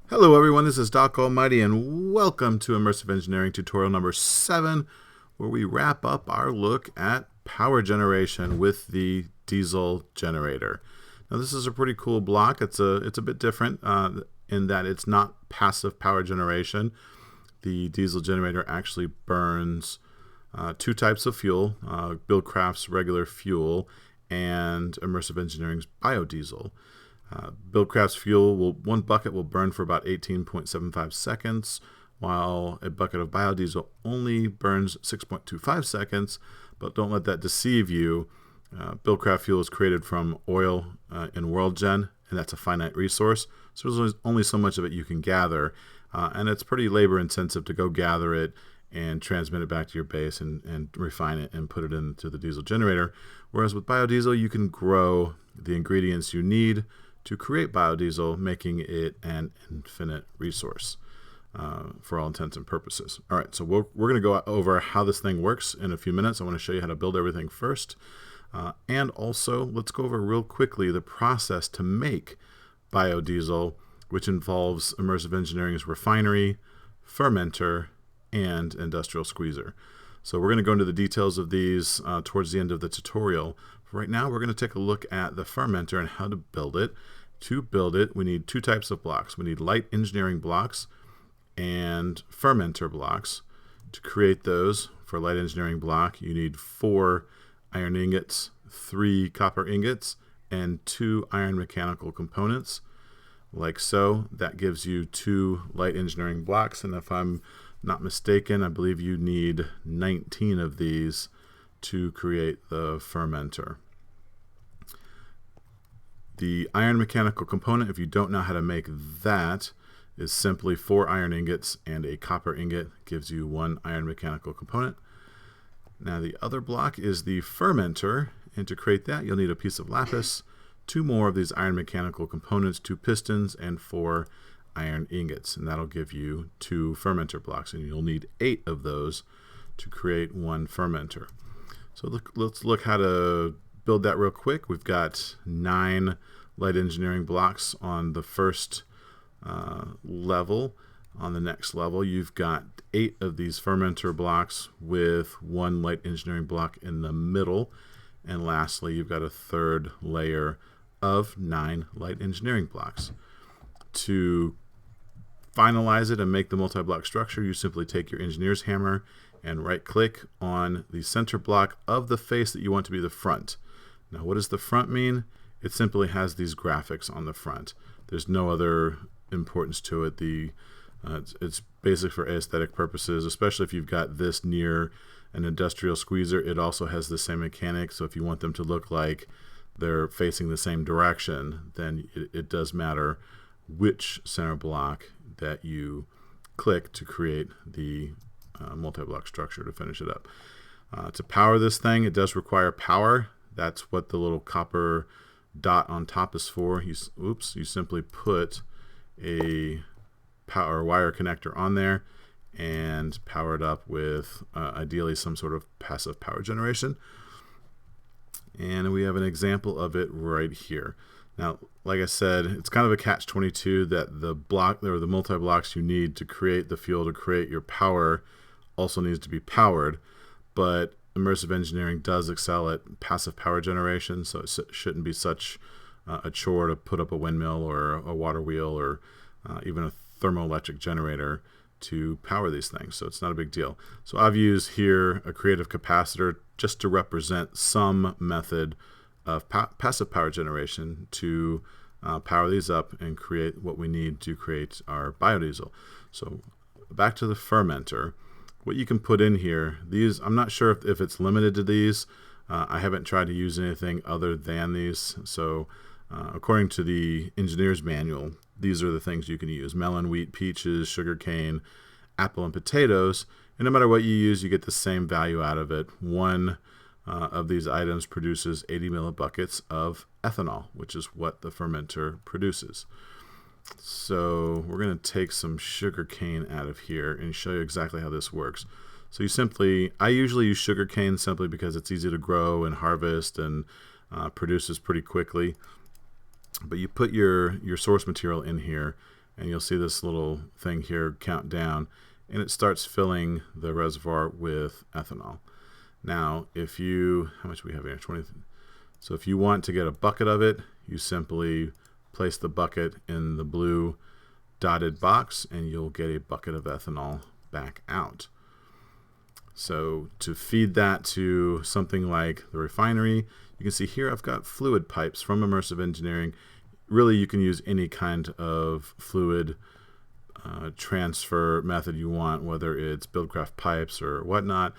Hello everyone, this is Doc Almighty and welcome to Immersive Engineering tutorial number 7, where we wrap up our look at power generation with the diesel generator. Now this is a pretty cool block. It's a bit different in that it's not passive power generation. The diesel generator actually burns two types of fuel, Buildcraft's regular fuel and Immersive Engineering's biodiesel. Buildcraft's fuel, one bucket will burn for about 18.75 seconds, while a bucket of biodiesel only burns 6.25 seconds, but don't let that deceive you. Buildcraft fuel is created from oil in WorldGen, and that's a finite resource, so there's only so much of it you can gather, and it's pretty labor intensive to go gather it and transmit it back to your base and refine it and put it into the diesel generator. Whereas with biodiesel, you can grow the ingredients you need to create biodiesel, making it an infinite resource for all intents and purposes. All right, so we're going to go over how this thing works in a few minutes. I want to show you how to build everything first. And also, let's go over real quickly the process to make biodiesel, which involves Immersive Engineering's Refinery, Fermenter, and Industrial Squeezer. So we're going to go into the details of these towards the end of the tutorial. Right now, we're going to take a look at the fermenter and how to build it. To build it, we need two types of blocks. We need light engineering blocks and fermenter blocks. To create those, for light engineering block, you need 4 iron ingots, 3 copper ingots, and 2 iron mechanical components. Like so, that gives you 2 light engineering blocks, and if I'm not mistaken, I believe you need 19 of these to create the fermenter. The iron mechanical component, if you don't know how to make that, is simply 4 iron ingots and a copper ingot, gives you 1 iron mechanical component. Now the other block is the fermenter, and to create that you'll need a piece of lapis, 2 more of these iron mechanical components, 2 pistons, and 4 iron ingots, and that'll give you 2 fermenter blocks, and you'll need 8 of those to create 1 fermenter. So let's look how to build that real quick. We've got 9 light engineering blocks on the first level. On the next level, you've got 8 of these fermenter blocks with 1 light engineering block in the middle. And lastly, you've got a third layer of 9 light engineering blocks. To finalize it and make the multi-block structure, you simply take your engineer's hammer and right-click on the center block of the face that you want to be the front. Now, what does the front mean? It simply has these graphics on the front. There's no other importance to it. It's basic for aesthetic purposes, especially if you've got this near an industrial squeezer. It also has the same mechanics, so if you want them to look like they're facing the same direction, then it does matter which center block that you click to create the multi-block structure to finish it up. To power this thing, it does require power. That's what the little copper dot on top is for. You simply put a power wire connector on there and power it up with ideally some sort of passive power generation. And we have an example of it right here. Now, like I said, it's kind of a catch-22 that the block or the multi-blocks you need to create the fuel to create your power also needs to be powered, but Immersive Engineering does excel at passive power generation, so it shouldn't be such a chore to put up a windmill or a water wheel or even a thermoelectric generator to power these things, so it's not a big deal. So I've used here a creative capacitor just to represent some method of passive power generation to power these up and create what we need to create our biodiesel. So back to the fermenter. What you can put in here, these, I'm not sure if it's limited to these. I haven't tried to use anything other than these. So according to the engineer's manual, these are the things you can use: melon, wheat, peaches, sugarcane, apple, and potatoes. And no matter what you use, you get the same value out of it. One of these items produces 80 millibuckets of ethanol, which is what the fermenter produces. So we're going to take some sugar cane out of here and show you exactly how this works. So I usually use sugar cane simply because it's easy to grow and harvest and produces pretty quickly. But you put your source material in here and you'll see this little thing here count down, and it starts filling the reservoir with ethanol. Now, if you, how much we have here? 20. So if you want to get a bucket of it, you simply place the bucket in the blue dotted box, and you'll get a bucket of ethanol back out. So to feed that to something like the refinery, you can see here I've got fluid pipes from Immersive Engineering. Really, you can use any kind of fluid transfer method you want, whether it's Buildcraft pipes or whatnot.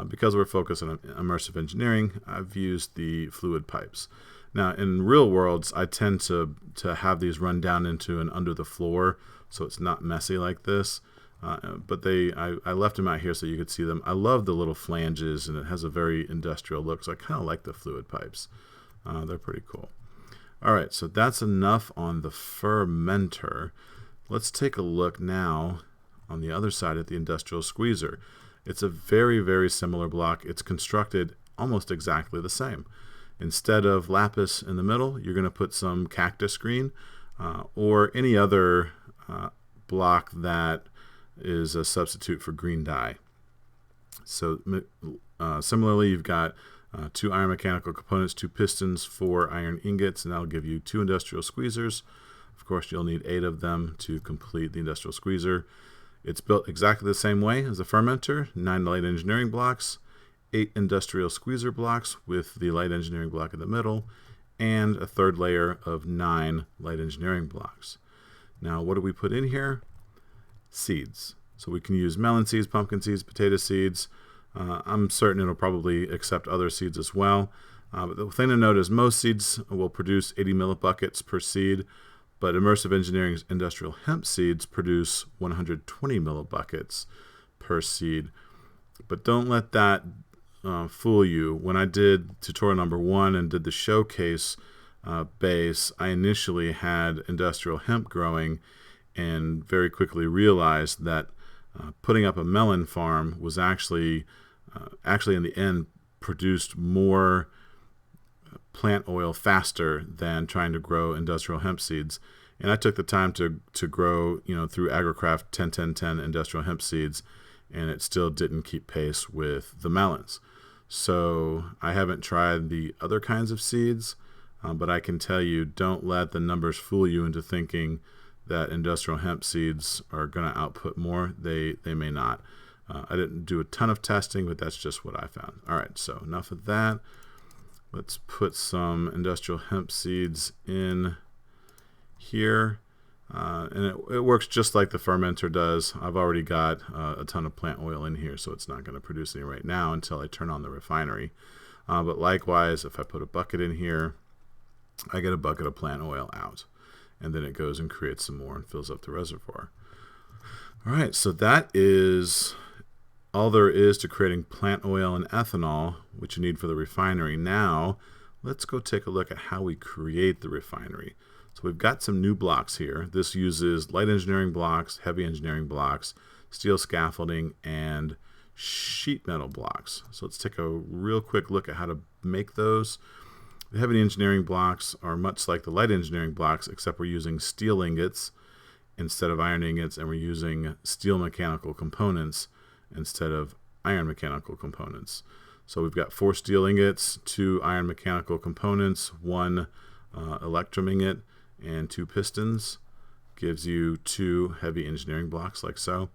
Because we're focused on immersive engineering, I've used the fluid pipes. Now, in real worlds, I tend to have these run down into and under the floor, so it's not messy like this. But I left them out here so you could see them. I love the little flanges, and it has a very industrial look, so I kind of like the fluid pipes. They're pretty cool. All right, so that's enough on the fermenter. Let's take a look now on the other side at the industrial squeezer. It's a very, very similar block. It's constructed almost exactly the same. Instead of lapis in the middle, you're going to put some cactus green or any other block that is a substitute for green dye. So similarly, you've got 2 iron mechanical components, 2 pistons, 4 iron ingots, and that'll give you 2 industrial squeezers. Of course, you'll need 8 of them to complete the industrial squeezer. It's built exactly the same way as the fermenter, 9 light engineering blocks, 8 industrial squeezer blocks with the light engineering block in the middle, and a third layer of 9 light engineering blocks. Now, what do we put in here? Seeds. So we can use melon seeds, pumpkin seeds, potato seeds. I'm certain it'll probably accept other seeds as well. But the thing to note is most seeds will produce 80 millibuckets per seed, but Immersive Engineering's industrial hemp seeds produce 120 millibuckets per seed. But don't let that fool you. When I did tutorial number 1 and did the showcase base, I initially had industrial hemp growing and very quickly realized that putting up a melon farm was actually in the end produced more plant oil faster than trying to grow industrial hemp seeds. And I took the time to grow, through AgroCraft 10-10-10 industrial hemp seeds, and it still didn't keep pace with the melons. So I haven't tried the other kinds of seeds, but I can tell you, don't let the numbers fool you into thinking that industrial hemp seeds are going to output more. They may not. I didn't do a ton of testing, but that's just what I found. All right, so enough of that. Let's put some industrial hemp seeds in here. And it works just like the fermenter does. I've already got a ton of plant oil in here, so it's not going to produce any right now until I turn on the refinery. But likewise, if I put a bucket in here, I get a bucket of plant oil out. And then it goes and creates some more and fills up the reservoir. All right, so that is all there is to creating plant oil and ethanol, which you need for the refinery. Now, let's go take a look at how we create the refinery. So we've got some new blocks here. This uses light engineering blocks, heavy engineering blocks, steel scaffolding, and sheet metal blocks. So let's take a real quick look at how to make those. The heavy engineering blocks are much like the light engineering blocks, except we're using steel ingots instead of iron ingots, and we're using steel mechanical components instead of iron mechanical components. So we've got 4 steel ingots, 2 iron mechanical components, 1 electrum ingot, and 2 pistons. Gives you 2 heavy engineering blocks like so.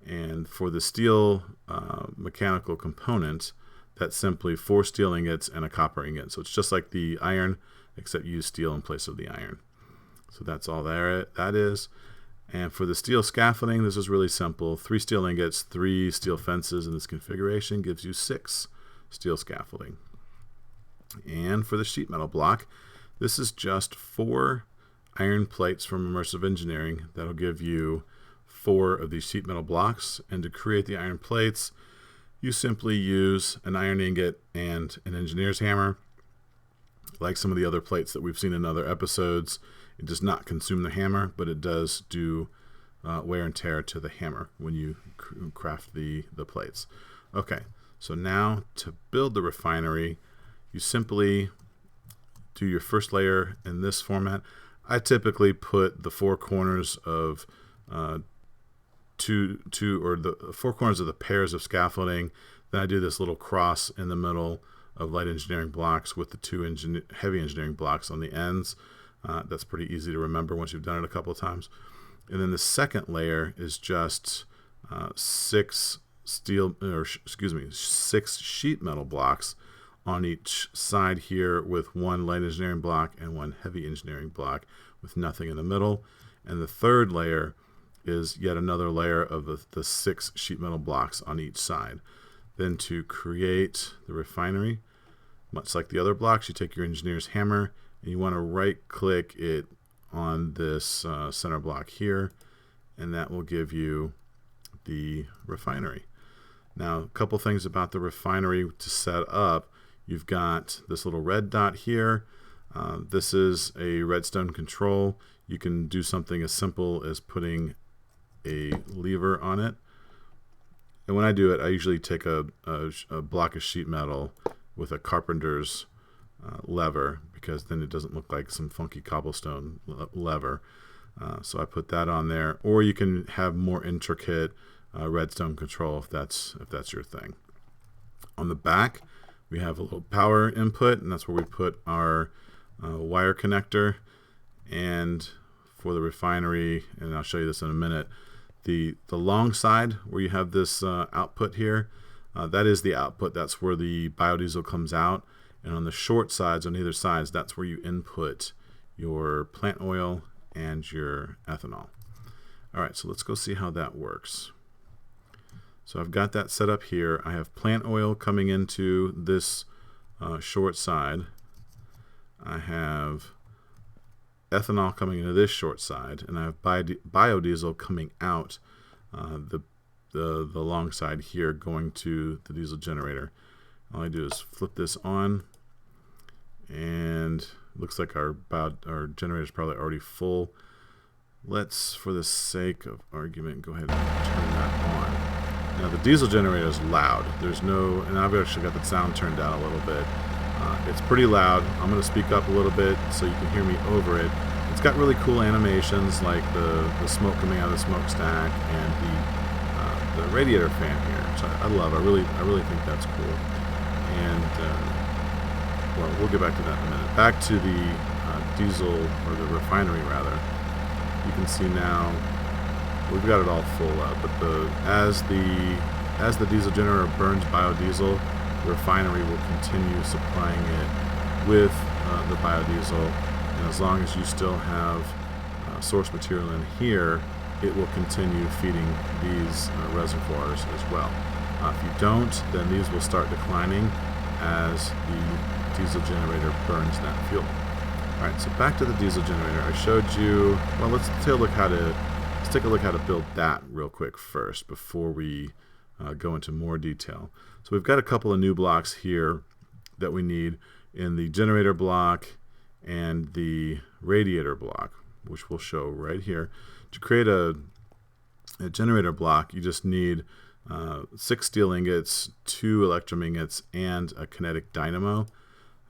And for the steel mechanical component, that's simply 4 steel ingots and a copper ingot. So it's just like the iron, except you use steel in place of the iron. So that's all that is. And for the steel scaffolding, this is really simple. 3 steel ingots, 3 steel fences in this configuration gives you 6 steel scaffolding. And for the sheet metal block, this is just 4 iron plates from Immersive Engineering. That'll give you 4 of these sheet metal blocks. And to create the iron plates, you simply use an iron ingot and an engineer's hammer. Like some of the other plates that we've seen in other episodes, it does not consume the hammer, but it does do wear and tear to the hammer when you craft the plates. Okay, so now to build the refinery, you simply do your first layer in this format. I typically put the four corners of the four corners of the pairs of scaffolding. Then I do this little cross in the middle of light engineering blocks with the two heavy engineering blocks on the ends. That's pretty easy to remember once you've done it a couple of times. And then the second layer is just six sheet metal blocks on each side here, with one light engineering block and one heavy engineering block with nothing in the middle. And the third layer is yet another layer of the 6 sheet metal blocks on each side. Then to create the refinery, much like the other blocks, you take your engineer's hammer and you want to right click it on this center block here, and that will give you the refinery. Now, a couple things about the refinery to set up. You've got this little red dot here. This is a redstone control. You can do something as simple as putting a lever on it. And when I do it, I usually take a block of sheet metal with a carpenter's lever, because then it doesn't look like some funky cobblestone lever. So I put that on there. Or you can have more intricate redstone control if that's your thing. On the back, we have a little power input, and that's where we put our wire connector. And for the refinery, and I'll show you this in a minute, the long side where you have this output here, that is the output. That's where the biodiesel comes out. And on the short sides, on either sides, that's where you input your plant oil and your ethanol. All right, so let's go see how that works. So I've got that set up here. I have plant oil coming into this short side. I have ethanol coming into this short side, and I have biodiesel coming out the long side here, going to the diesel generator. All I do is flip this on, and it looks like our generator is probably already full. Let's, for the sake of argument, go ahead and turn that on. Now the diesel generator is loud. There's no, and I've actually got the sound turned down a little bit. It's pretty loud. I'm going to speak up a little bit so you can hear me over it. It's got really cool animations, like the smoke coming out of the smokestack and the radiator fan here, which I love. I really think that's cool. And well, we'll get back to that in a minute. Back to the diesel, or the refinery rather. You can see now we've got it all full up, but as the diesel generator burns biodiesel, the refinery will continue supplying it with the biodiesel, and as long as you still have source material in here, it will continue feeding these reservoirs as well. If you don't, then these will start declining as the diesel generator burns that fuel. All right, so back to the diesel generator. I showed you. Well, let's take a look how to build that real quick first before we go into more detail. So we've got a couple of new blocks here that we need in the generator block and the radiator block, which we'll show right here. To create a generator block, you just need 6 steel ingots, 2 electrum ingots, and a kinetic dynamo,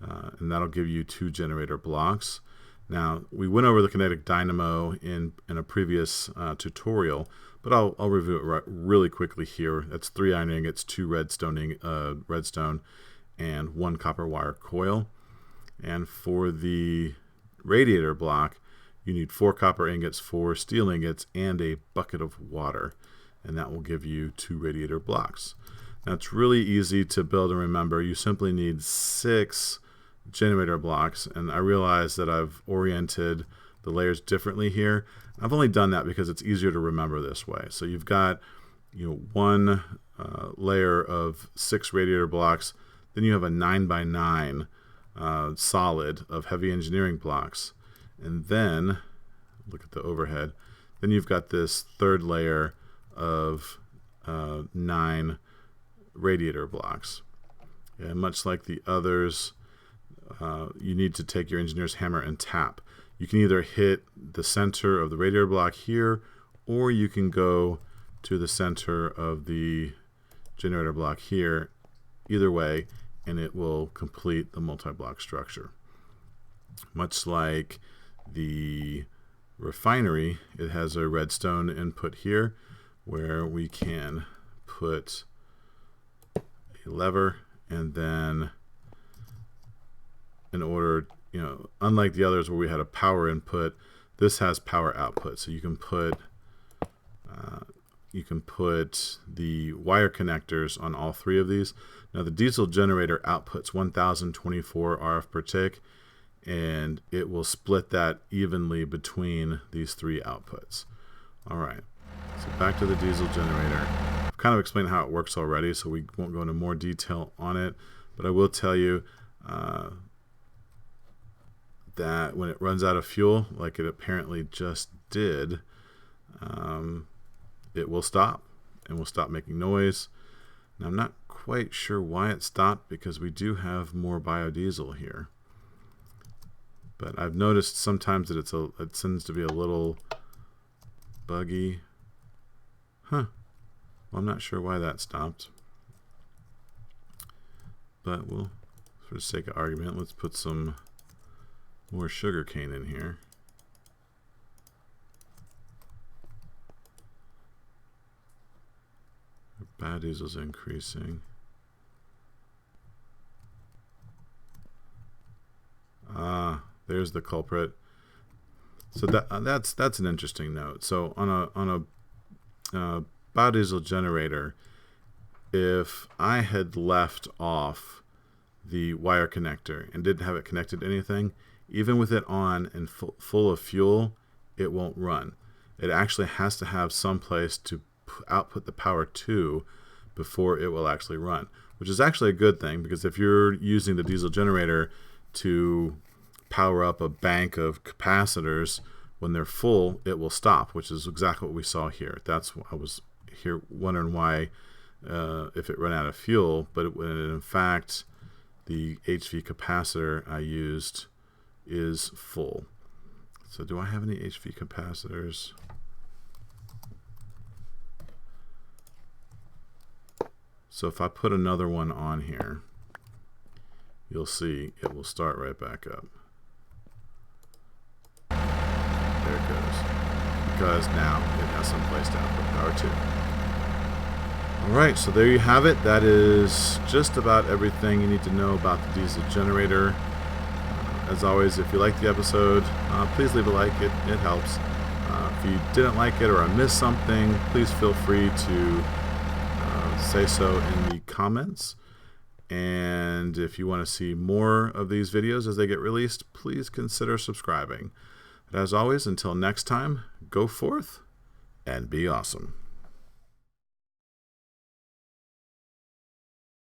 and that'll give you 2 generator blocks. Now, we went over the kinetic dynamo in a previous tutorial, but I'll review it really quickly here. That's 3 iron ingots, 2 redstone, and 1 copper wire coil. And for the radiator block, you need 4 copper ingots, 4 steel ingots, and a bucket of water. And that will give you 2 radiator blocks. Now, it's really easy to build and remember. You simply need 6 generator blocks, and I realize that I've oriented the layers differently here. I've only done that because it's easier to remember this way. So you've got one layer of 6 radiator blocks, then you have a 9x9 solid of heavy engineering blocks, and then look at the overhead. Then you've got this third layer of 9 radiator blocks. And much like the others, you need to take your engineer's hammer and tap. You can either hit the center of the radiator block here, or you can go to the center of the generator block here. Either way, and it will complete the multi-block structure. Much like the Refinery, it has a redstone input here where we can put a lever, and then in order, unlike the others where we had a power input, this has power output. So you can put the wire connectors on all three of these. Now the diesel generator outputs 1024 RF per tick, and it will split that evenly between these three outputs. All right, so back to the diesel generator. I've kind of explained how it works already, so we won't go into more detail on it, but I will tell you that when it runs out of fuel, like it apparently just did, it will stop and will stop making noise. Now I'm not quite sure why it stopped, because we do have more biodiesel here, but I've noticed sometimes that it tends to be a little buggy. Well, I'm not sure why that stopped, but we'll, for the sake of argument, let's put some more sugar cane in here. Biodiesel's increasing. There's the culprit. So that's an interesting note. So on a biodiesel generator, if I had left off the wire connector and didn't have it connected to anything, even with it on and full of fuel, it won't run. It actually has to have some place to output the power to before it will actually run, which is actually a good thing, because if you're using the diesel generator to power up a bank of capacitors, when they're full, it will stop, which is exactly what we saw here. That's what I was here wondering why, if it ran out of fuel, but when in fact the HV capacitor I used is full. So do I have any HV capacitors? So if I put another one on here, you'll see it will start right back up. There it goes, because now it has some place to output power to. Alright, so there you have it. That is just about everything you need to know about the diesel generator. As always, if you liked the episode, please leave a like. It helps. If you didn't like it or I missed something, please feel free to say so in the comments. And if you want to see more of these videos as they get released, please consider subscribing. But as always, until next time, go forth and be awesome.